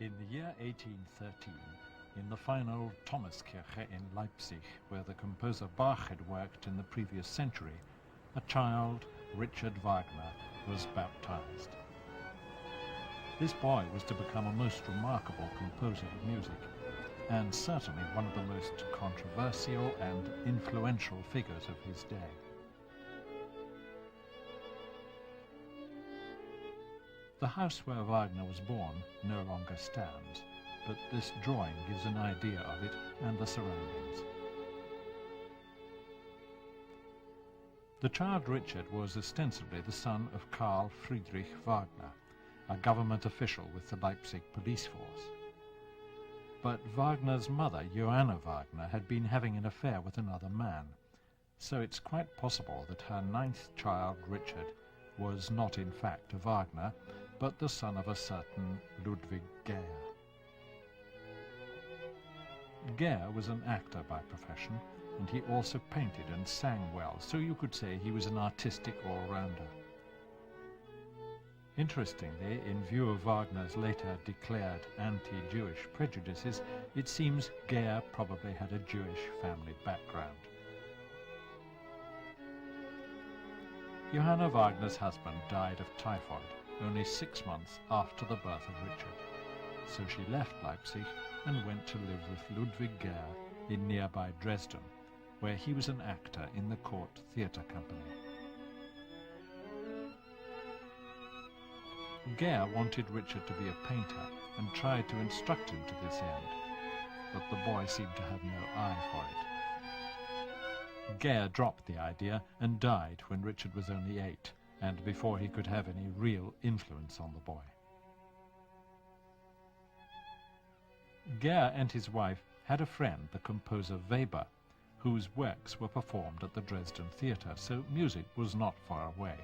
In the year 1813, in the fine old Thomaskirche in Leipzig, where the composer Bach had worked in the previous century, a child, Richard Wagner, was baptized. This boy was to become a most remarkable composer of music, and certainly one of the most controversial and influential figures of his day. The house where Wagner was born no longer stands, but this drawing gives an idea of it and the surroundings. The child Richard was ostensibly the son of Karl Friedrich Wagner, a government official with the Leipzig police force. But Wagner's mother, Johanna Wagner, had been having an affair with another man, so it's quite possible that her ninth child, Richard, was not in fact a Wagner, but the son of a certain Ludwig Gehr. Gehr was an actor by profession, and he also painted and sang well, so you could say he was an artistic all-rounder. Interestingly, in view of Wagner's later declared anti-Jewish prejudices, it seems Gehr probably had a Jewish family background. Johanna Wagner's husband died of typhoid only 6 months after the birth of Richard, so she left Leipzig and went to live with Ludwig Gehr in nearby Dresden, where he was an actor in the court theatre company. Gehr wanted Richard to be a painter and tried to instruct him to this end, but the boy seemed to have no eye for it. Gehr dropped the idea and died when Richard was only 8, and before he could have any real influence on the boy. Gehr and his wife had a friend, the composer Weber, whose works were performed at the Dresden Theatre, so music was not far away.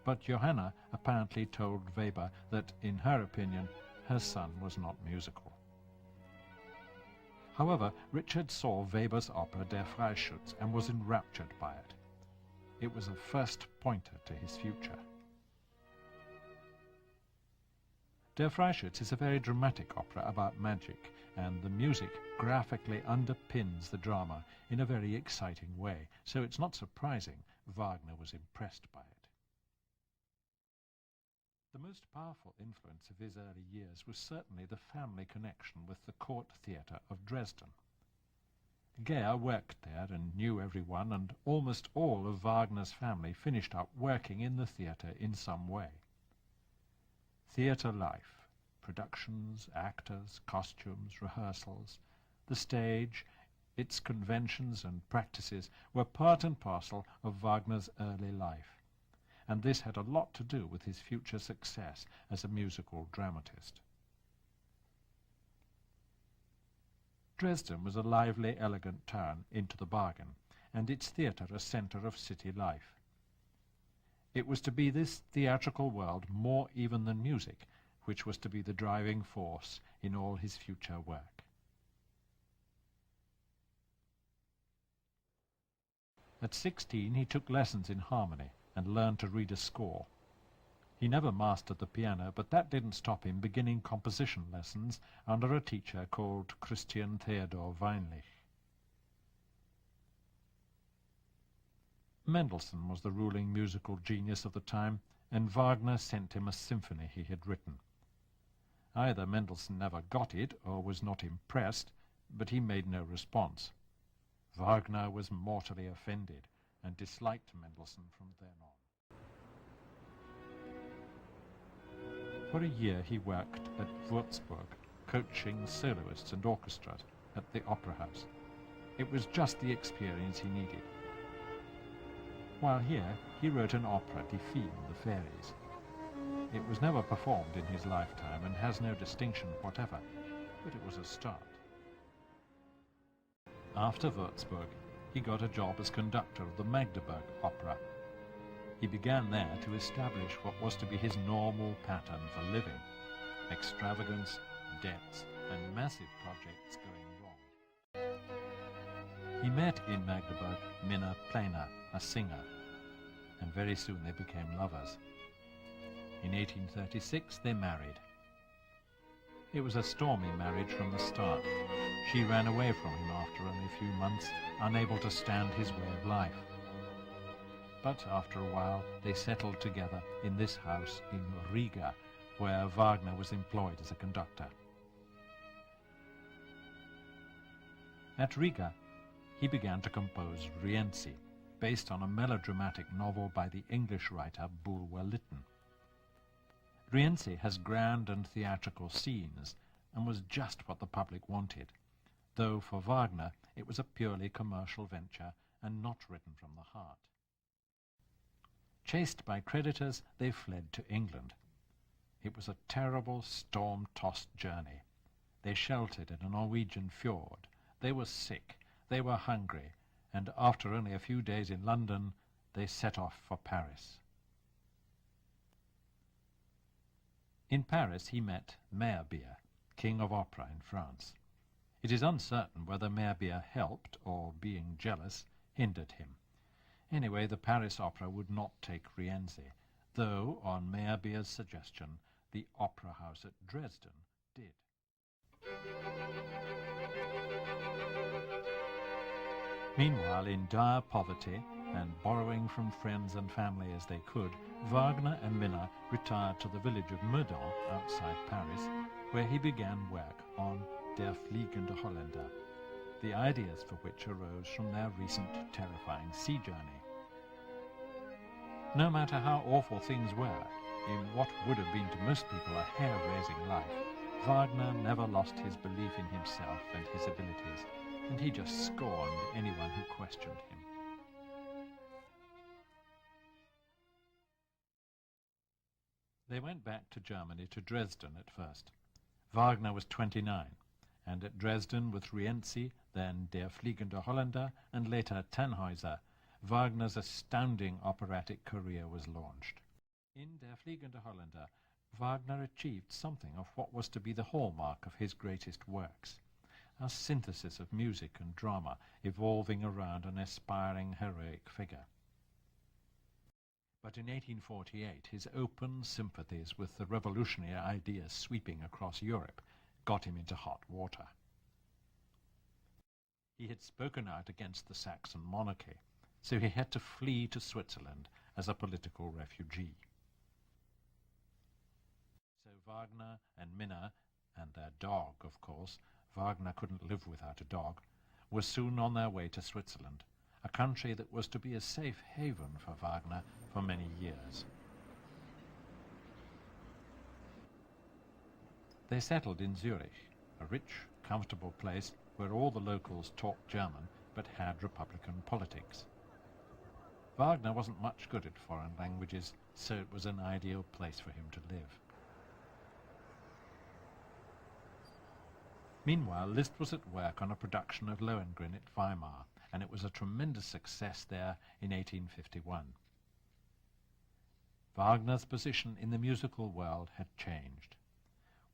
But Johanna apparently told Weber that, in her opinion, her son was not musical. However, Richard saw Weber's opera Der Freischütz and was enraptured by it. It was a first pointer to his future. Der Freischütz is a very dramatic opera about magic, and the music graphically underpins the drama in a very exciting way, so it's not surprising Wagner was impressed by it. The most powerful influence of his early years was certainly the family connection with the court theatre of Dresden. Gehr worked there and knew everyone, and almost all of Wagner's family finished up working in the theatre in some way. Theatre life, productions, actors, costumes, rehearsals, the stage, its conventions and practices were part and parcel of Wagner's early life, and this had a lot to do with his future success as a musical dramatist. Dresden was a lively, elegant town into the bargain, and its theatre a centre of city life. It was to be this theatrical world, more even than music, which was to be the driving force in all his future work. At 16 he took lessons in harmony and learned to read a score. He never mastered the piano, but that didn't stop him beginning composition lessons under a teacher called Christian Theodor Weinlich. Mendelssohn was the ruling musical genius of the time, and Wagner sent him a symphony he had written. Either Mendelssohn never got it or was not impressed, but he made no response. Wagner was mortally offended and disliked Mendelssohn from then on. For a year he worked at Würzburg, coaching soloists and orchestras at the Opera House. It was just the experience he needed. While here, he wrote an opera, Die Feen, the Fairies. It was never performed in his lifetime and has no distinction whatever, but it was a start. After Würzburg, he got a job as conductor of the Magdeburg Opera. He began there to establish what was to be his normal pattern for living: extravagance, debts, and massive projects going wrong. He met in Magdeburg Minna Planer, a singer, and very soon they became lovers. In 1836 they married. It was a stormy marriage from the start. She ran away from him after only a few months, unable to stand his way of life. But after a while they settled together in this house in Riga, where Wagner was employed as a conductor. At Riga, he began to compose Rienzi, based on a melodramatic novel by the English writer Bulwer Lytton. Rienzi has grand and theatrical scenes and was just what the public wanted, though for Wagner it was a purely commercial venture and not written from the heart. Chased by creditors, they fled to England. It was a terrible, storm-tossed journey. They sheltered in a Norwegian fjord. They were sick, they were hungry, and after only a few days in London, they set off for Paris. In Paris he met Meyerbeer, King of Opera in France. It is uncertain whether Meyerbeer helped or, being jealous, hindered him. Anyway, the Paris Opera would not take Rienzi, though, on Meyerbeer's suggestion, the Opera House at Dresden did. Meanwhile, in dire poverty, and borrowing from friends and family as they could, Wagner and Minna retired to the village of Meudon, outside Paris, where he began work on Der Fliegende Holländer, the ideas for which arose from their recent terrifying sea journey. No matter how awful things were, in what would have been to most people a hair-raising life, Wagner never lost his belief in himself and his abilities, and he just scorned anyone who questioned him. They went back to Germany, to Dresden at first. Wagner was 29, and at Dresden with Rienzi, then Der Fliegende Holländer, and later Tannhäuser, Wagner's astounding operatic career was launched. In Der Fliegende Holländer, Wagner achieved something of what was to be the hallmark of his greatest works, a synthesis of music and drama evolving around an aspiring heroic figure. But in 1848, his open sympathies with the revolutionary ideas sweeping across Europe got him into hot water. He had spoken out against the Saxon monarchy, so he had to flee to Switzerland as a political refugee. So Wagner and Minna, and their dog, of course, Wagner couldn't live without a dog, were soon on their way to Switzerland, a country that was to be a safe haven for Wagner for many years. They settled in Zurich, a rich, comfortable place where all the locals talked German but had Republican politics. Wagner wasn't much good at foreign languages, so it was an ideal place for him to live. Meanwhile, Liszt was at work on a production of Lohengrin at Weimar, and it was a tremendous success there in 1851. Wagner's position in the musical world had changed.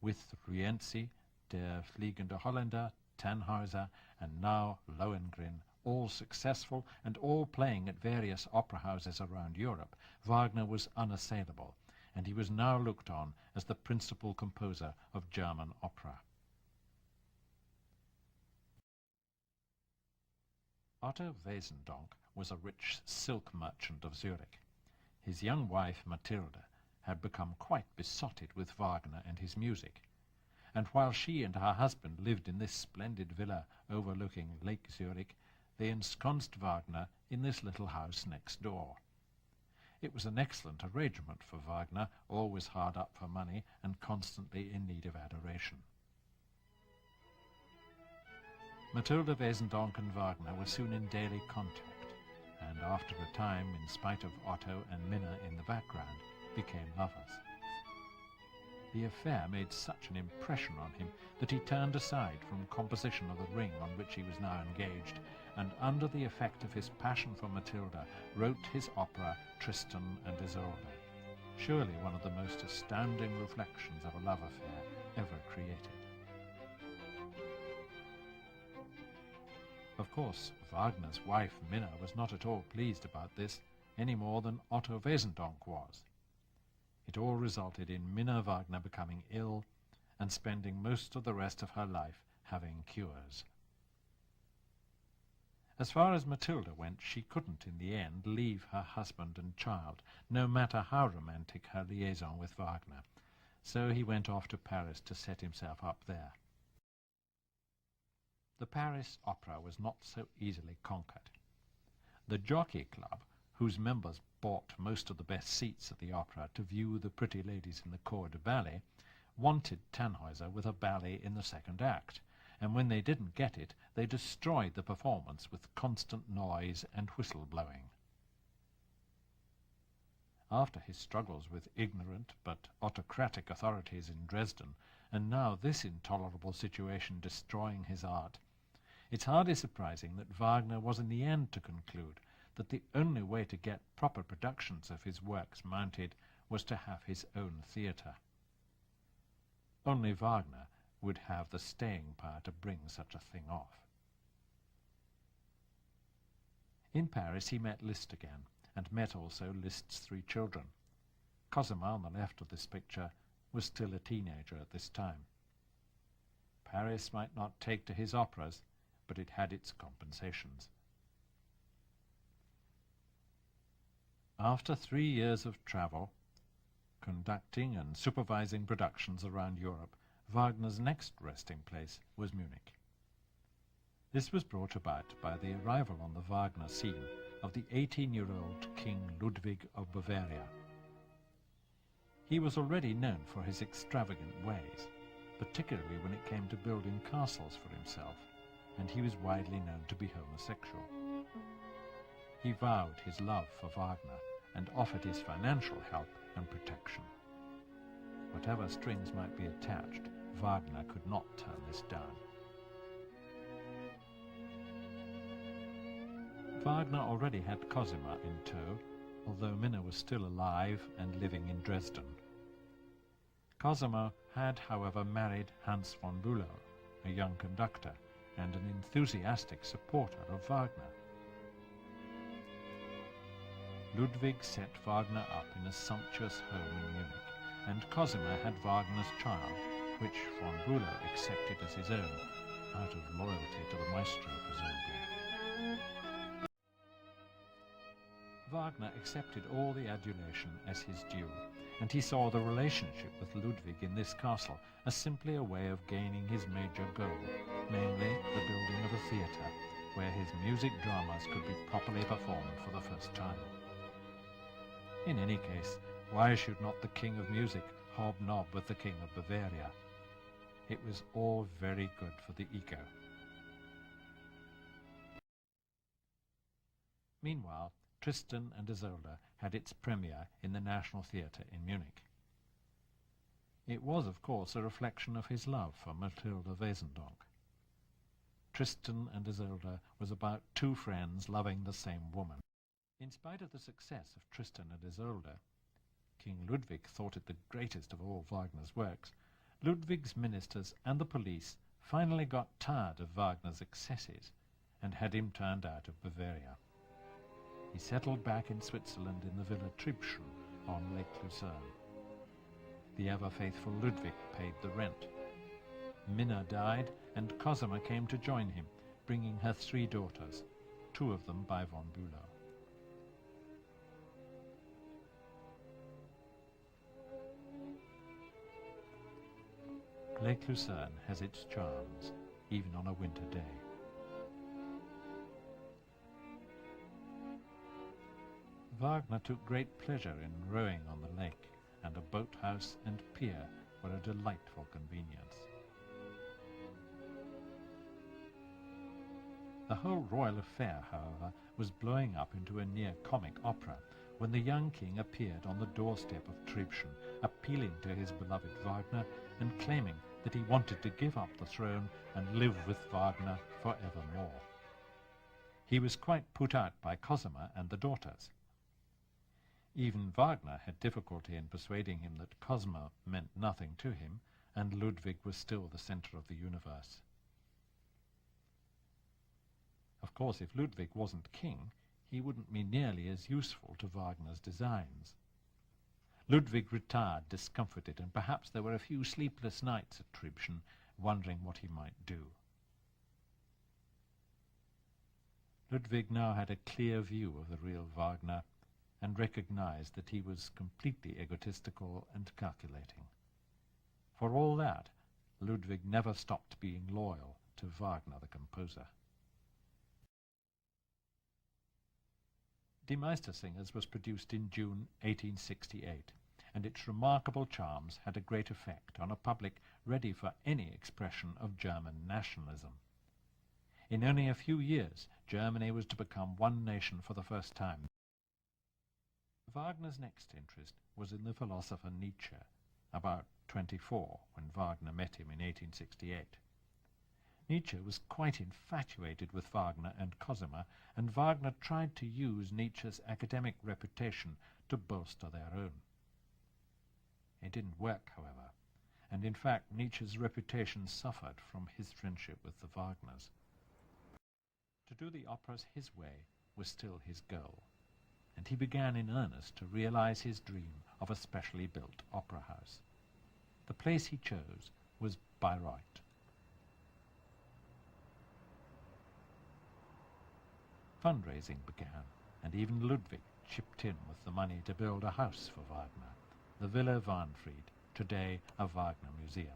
With Rienzi, Der Fliegende Holländer, Tannhäuser, and now Lohengrin, all successful and all playing at various opera houses around Europe, Wagner was unassailable, and he was now looked on as the principal composer of German opera. Otto Wesendonck was a rich silk merchant of Zurich. His young wife, Mathilde, had become quite besotted with Wagner and his music, and while she and her husband lived in this splendid villa overlooking Lake Zurich, they ensconced Wagner in this little house next door. It was an excellent arrangement for Wagner, always hard up for money and constantly in need of adoration. Mathilde Wesendonck and Wagner were soon in daily contact, and after a time, in spite of Otto and Minna in the background, became lovers. The affair made such an impression on him that he turned aside from composition of the ring on which he was now engaged, and under the effect of his passion for Matilda, wrote his opera Tristan and Isolde, surely one of the most astounding reflections of a love affair ever created. Of course, Wagner's wife Minna was not at all pleased about this, any more than Otto Wesendonck was. It all resulted in Minna Wagner becoming ill, and spending most of the rest of her life having cures. As far as Matilda went, she couldn't in the end leave her husband and child, no matter how romantic her liaison with Wagner, so he went off to Paris to set himself up there. The Paris Opera was not so easily conquered. The Jockey Club, whose members bought most of the best seats at the opera to view the pretty ladies in the corps de ballet, wanted Tannhäuser with a ballet in the second act, and when they didn't get it, they destroyed the performance with constant noise and whistle-blowing. After his struggles with ignorant but autocratic authorities in Dresden, and now this intolerable situation destroying his art, it's hardly surprising that Wagner was in the end to conclude that the only way to get proper productions of his works mounted was to have his own theatre. Only Wagner would have the staying power to bring such a thing off. In Paris he met Liszt again, and met also Liszt's 3 children. Cosima, on the left of this picture, was still a teenager at this time. Paris might not take to his operas, but it had its compensations. After 3 years of travel, conducting and supervising productions around Europe, Wagner's next resting place was Munich. This was brought about by the arrival on the Wagner scene of the 18-year-old King Ludwig of Bavaria. He was already known for his extravagant ways, particularly when it came to building castles for himself, and he was widely known to be homosexual. He vowed his love for Wagner and offered his financial help and protection. Whatever strings might be attached, Wagner could not turn this down. Wagner already had Cosima in tow, although Minna was still alive and living in Dresden. Cosima had, however, married Hans von Bülow, a young conductor and an enthusiastic supporter of Wagner. Ludwig set Wagner up in a sumptuous home in Munich, and Cosima had Wagner's child, which von Bülow accepted as his own, out of loyalty to the maestro, presumably. Wagner accepted all the adulation as his due, and he saw the relationship with Ludwig in this castle as simply a way of gaining his major goal, namely the building of a theatre, where his music dramas could be properly performed for the first time. In any case, why should not the King of Music hobnob with the King of Bavaria? It was all very good for the ego. Meanwhile, Tristan and Isolde had its premiere in the National Theatre in Munich. It was, of course, a reflection of his love for Matilda Wesendonck. Tristan and Isolde was about 2 friends loving the same woman. In spite of the success of Tristan and Isolde, King Ludwig thought it the greatest of all Wagner's works. Ludwig's ministers and the police finally got tired of Wagner's excesses and had him turned out of Bavaria. He settled back in Switzerland in the villa Tribschen on Lake Lucerne. The ever-faithful Ludwig paid the rent. Minna died, and Cosima came to join him, bringing her 3 daughters, 2 of them by von Bülow. Lake Lucerne has its charms, even on a winter day. Wagner took great pleasure in rowing on the lake, and a boathouse and pier were a delightful convenience. The whole royal affair, however, was blowing up into a near-comic opera when the young king appeared on the doorstep of Tribschen, appealing to his beloved Wagner and claiming that he wanted to give up the throne and live with Wagner forevermore. He was quite put out by Cosima and the daughters. Even Wagner had difficulty in persuading him that Cosima meant nothing to him, and Ludwig was still the center of the universe. Of course, if Ludwig wasn't king, he wouldn't be nearly as useful to Wagner's designs. Ludwig retired discomfited, and perhaps there were a few sleepless nights at Tribschen, wondering what he might do. Ludwig now had a clear view of the real Wagner, and recognized that he was completely egotistical and calculating. For all that, Ludwig never stopped being loyal to Wagner the composer. Die Meistersingers was produced in June 1868, and its remarkable charms had a great effect on a public ready for any expression of German nationalism. In only a few years, Germany was to become one nation for the first time. Wagner's next interest was in the philosopher Nietzsche, about 24 when Wagner met him in 1868. Nietzsche was quite infatuated with Wagner and Cosima, and Wagner tried to use Nietzsche's academic reputation to bolster their own. It didn't work, however, and in fact Nietzsche's reputation suffered from his friendship with the Wagners. To do the operas his way was still his goal, and he began in earnest to realize his dream of a specially built opera house. The place he chose was Bayreuth. Fundraising began, and even Ludwig chipped in with the money to build a house for Wagner, the Villa Wahnfried, today a Wagner museum.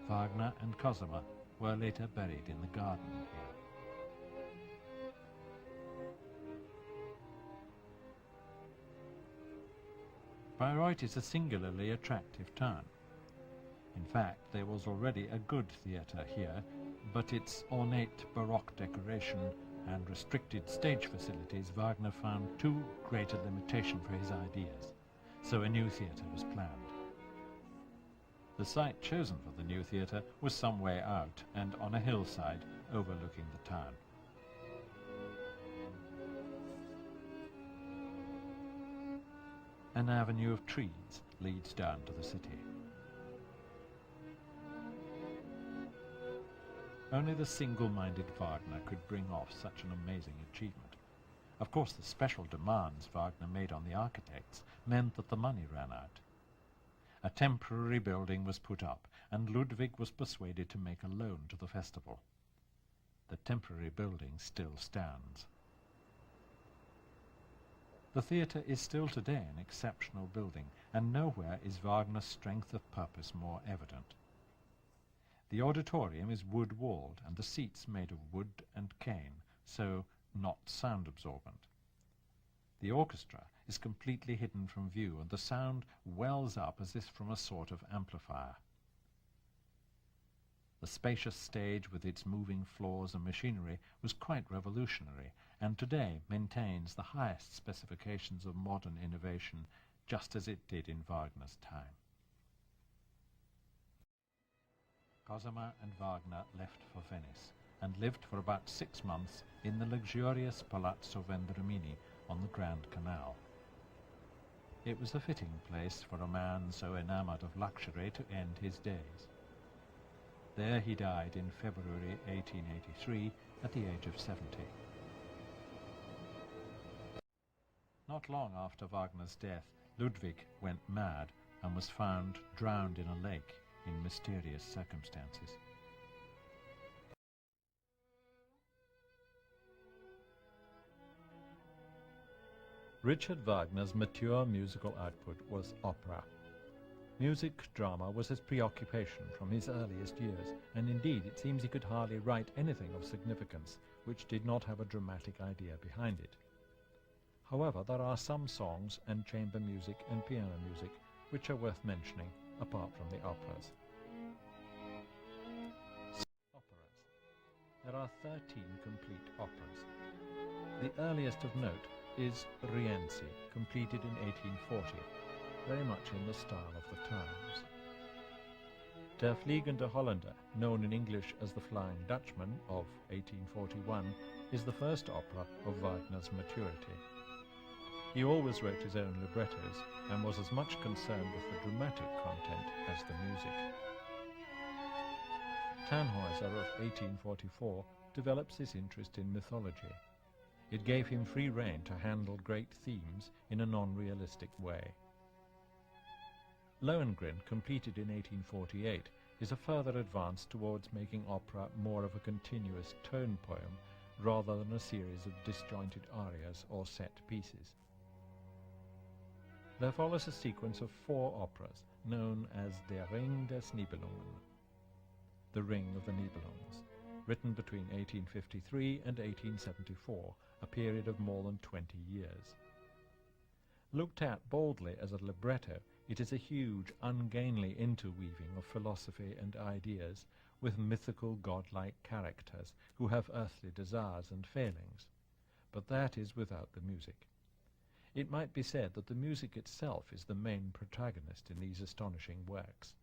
Wagner and Cosima were later buried in the garden here. Bayreuth is a singularly attractive town. In fact, there was already a good theatre here, but its ornate Baroque decoration and restricted stage facilities Wagner found too great a limitation for his ideas, so a new theatre was planned. The site chosen for the new theatre was some way out and on a hillside overlooking the town. An avenue of trees leads down to the city. Only the single-minded Wagner could bring off such an amazing achievement. Of course, the special demands Wagner made on the architects meant that the money ran out. A temporary building was put up, and Ludwig was persuaded to make a loan to the festival. The temporary building still stands. The theatre is still today an exceptional building, and nowhere is Wagner's strength of purpose more evident. The auditorium is wood-walled, and the seats made of wood and cane, so not sound-absorbent. The orchestra is completely hidden from view, and the sound wells up as if from a sort of amplifier. The spacious stage with its moving floors and machinery was quite revolutionary, and today maintains the highest specifications of modern innovation, just as it did in Wagner's time. Cosima and Wagner left for Venice, and lived for about 6 months in the luxurious Palazzo Vendramini on the Grand Canal. It was a fitting place for a man so enamored of luxury to end his days. There he died in February 1883 at the age of 70. Not long after Wagner's death, Ludwig went mad and was found drowned in a lake in mysterious circumstances. Richard Wagner's mature musical output was opera. Music drama was his preoccupation from his earliest years, and indeed it seems he could hardly write anything of significance which did not have a dramatic idea behind it. However, there are some songs and chamber music and piano music which are worth mentioning, apart from the operas. Operas. There are 13 complete operas. The earliest of note is Rienzi, completed in 1840, very much in the style of the times. Der Fliegende Holländer, known in English as The Flying Dutchman of 1841, is the first opera of Wagner's maturity. He always wrote his own librettos and was as much concerned with the dramatic content as the music. Tannhäuser of 1844 develops his interest in mythology. It gave him free rein to handle great themes in a non-realistic way. Lohengrin, completed in 1848, is a further advance towards making opera more of a continuous tone poem rather than a series of disjointed arias or set pieces. There follows a sequence of 4 operas known as Der Ring des Nibelungen, The Ring of the Nibelungs, written between 1853 and 1874, a period of more than 20 years. Looked at boldly as a libretto, it is a huge, ungainly interweaving of philosophy and ideas with mythical godlike characters who have earthly desires and failings, but that is without the music. It might be said that the music itself is the main protagonist in these astonishing works.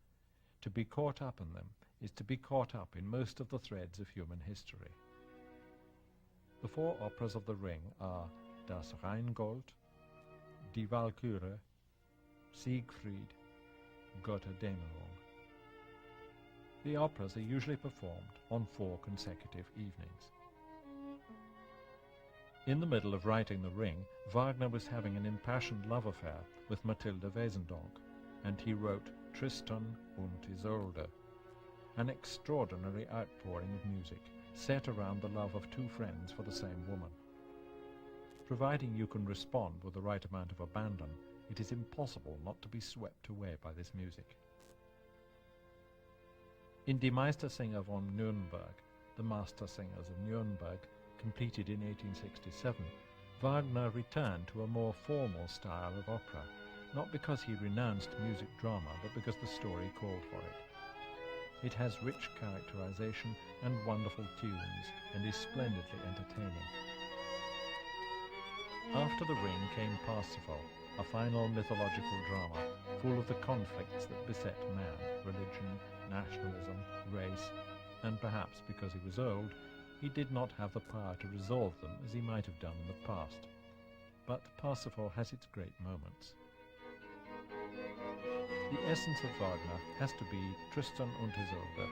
To be caught up in them is to be caught up in most of the threads of human history. The 4 operas of the Ring are Das Rheingold, Die Walküre, Siegfried, Götterdämmerung. The operas are usually performed on 4 consecutive evenings. In the middle of writing The Ring, Wagner was having an impassioned love affair with Mathilde Wesendonck, and he wrote Tristan und Isolde, an extraordinary outpouring of music set around the love of 2 friends for the same woman. Providing you can respond with the right amount of abandon, it is impossible not to be swept away by this music. In Die Meistersinger von Nürnberg, The Master Singers of Nuremberg, completed in 1867, Wagner returned to a more formal style of opera, not because he renounced music drama, but because the story called for it. It has rich characterization and wonderful tunes, and is splendidly entertaining. After The Ring came Parsifal, a final mythological drama, full of the conflicts that beset man, religion, nationalism, race, and perhaps because he was old, he did not have the power to resolve them as he might have done in the past. But Parsifal has its great moments. The essence of Wagner has to be Tristan und Isolde.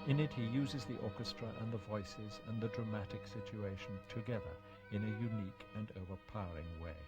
In it he uses the orchestra and the voices and the dramatic situation together in a unique and overpowering way.